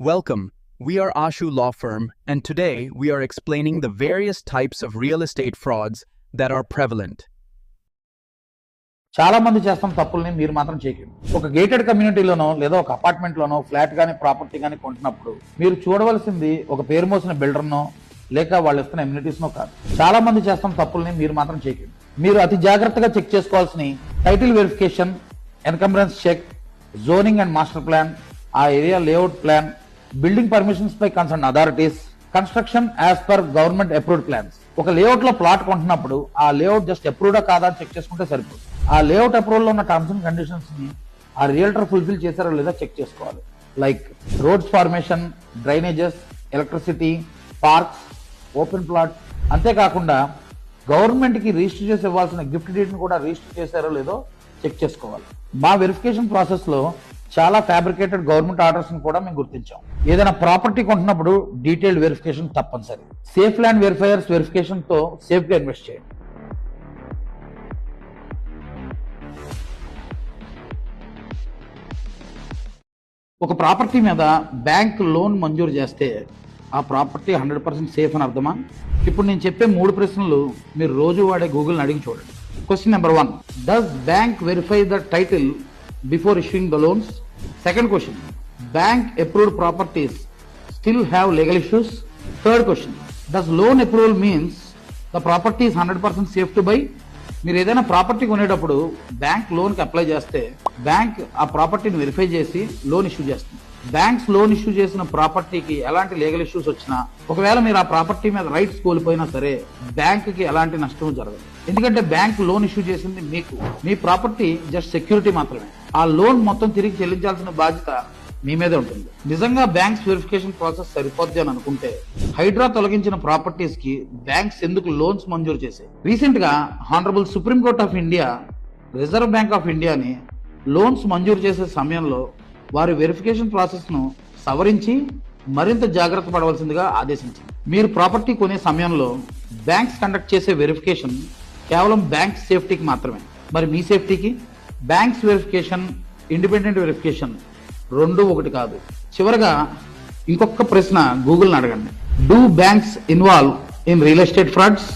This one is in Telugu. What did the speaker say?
Welcome. We are Ashu Law Firm, and today we are explaining the various types of real estate frauds that are prevalent. చాలా మంది చేస్తాం తప్పుల్ని మీరు మాత్రం చేయకండి. ఒక గేటెడ్ కమ్యూనిటీలోనో లేదా ఒక అపార్ట్మెంట్లోనో ఫ్లాట్ కానీ ప్రాపర్టీ కానీ కొంటున్నప్పుడు మీరు చూడవలసింది ఒక పేరు మోసిన బిల్డర్నో లేక వాళ్ళు ఇస్తున్న ఎమ్యూనిటీస్నో కాదు. చాలా మంది చేస్తాం తప్పుల్ని మీరు మాత్రం చేయకండి. మీరు అతి జాగ్రత్తగా చెక్ చేసుకోవాల్సిన title verification, encumbrance check, zoning and master plan, ఆ area layout plan, building permissions పై concern authorities, construction as per government approved plans. ఒక లేఅవుట్ లో ప్లాట్ కొంటున్నప్పుడు ఆ లేఅవుట్ జస్ట్ అప్రూవ్డా కాదా అని చెక్ చేసుకుంటే సరిపోతుంది. ఆ లేఅవుట్ అప్రూవల్ లో ఉన్న టర్మ్స్ అండ్ కండిషన్స్ ని ఆ రియల్టర్ ఫుల్ఫిల్ చేశారో లేదా చెక్ చేసుకోవాలి. Like roads formation, drainages, electricity, parks, open plot. అంతేకాకుండా గవర్నమెంట్ కి రిజిస్టర్ చేసి ఇవ్వాల్సిన గిఫ్ట్ డీడ్ ని కూడా రిజిస్టర్ చేశారో లేదో చెక్ చేసుకోవాలి. మా వెరిఫికేషన్ ప్రాసెస్ లో చాలా ఫ్యాబ్రికేటెడ్ గవర్నమెంట్ ఆర్డర్స్ ని కూడా మేము గుర్తించాం. ఏదైనా ప్రాపర్టీ కొంటున్నప్పుడు డీటెయిల్డ్ వెరిఫికేషన్ తప్పనిసరి. సేఫ్ ల్యాండ్ వెరిఫైయర్స్ వెరిఫికేషన్ తో సేఫ్ గా ఇన్వెస్ట్ చేయండి. ఒక ప్రాపర్టీ మీద బ్యాంక్ లోన్ మంజూరు చేస్తే ఆ ప్రాపర్టీ 100% సేఫ్ అని అర్థమా? ఇప్పుడు నేను చెప్పే 3 ప్రశ్నలు మీరు రోజు వాడే గూగుల్ని అడిగి చూడండి. Question number 1, does bank verify the title before issuing the loans? Second question, bank approved properties still have legal issues? Third question, does loan approval means the property is 100% safe to buy? మీరు ఏదైనా ప్రాపర్టీ కొనేటప్పుడు బ్యాంక్ లోన్ కి అప్లై చేస్తే బ్యాంక్ ఆ ప్రాపర్టీని వెరిఫై చేసి లోన్ ఇష్యూ చేస్తుంది. బ్యాంక్స్ లోన్ ఇష్యూ చేసిన ప్రాపర్టీకి ఎలాంటి లీగల్ ఇష్యూస్ వచ్చినా, ఒకవేళ మీరు ఆ ప్రాపర్టీ మీద రైట్స్ కోల్పోయినా సరే బ్యాంక్ కి ఎలాంటి నష్టం జరగదు. ఎందుకంటే బ్యాంక్ లోన్ ఇష్యూ చేసింది మీకు, మీ ప్రాపర్టీ జస్ట్ సెక్యూరిటీ మాత్రమే. ఆ లోన్ మొత్తం తిరిగి చెల్లించాల్సిన బాధ్యత మీ మీదే ఉంటుంది. నిజంగా బ్యాంక్స్ వెరిఫికేషన్ ప్రాసెస్ సరిపోద్ది అని అనుకుంటే హైడ్రా తొలగించిన ప్రాపర్టీస్ కి బ్యాంక్స్ ఎందుకు లోన్స్ మంజూరు చేశాయి? రీసెంట్ గా honourable supreme court of India, reserve bank of ఇండియాని లోన్స్ మంజూరు చేసే సమయంలో వారి వెరిఫికేషన్ ప్రాసెస్ ను సవరించి మరింత జాగ్రత్త పడవలసిందిగా ఆదేశించింది. మీరు ప్రాపర్టీ కొనే సమయంలో బ్యాంక్స్ కండక్ట్ చేసే వెరిఫికేషన్ కేవలం బ్యాంక్ సేఫ్టీకి మాత్రమే. మరి మీ సేఫ్టీకి బ్యాంక్స్ వెరిఫికేషన్, ఇండిపెండెంట్ వెరిఫికేషన్ రెండు ఒకటి కాదు. చివరగా ఇంకొక ప్రశ్న గూగుల్ని అడగండి. Do banks involve in real estate frauds?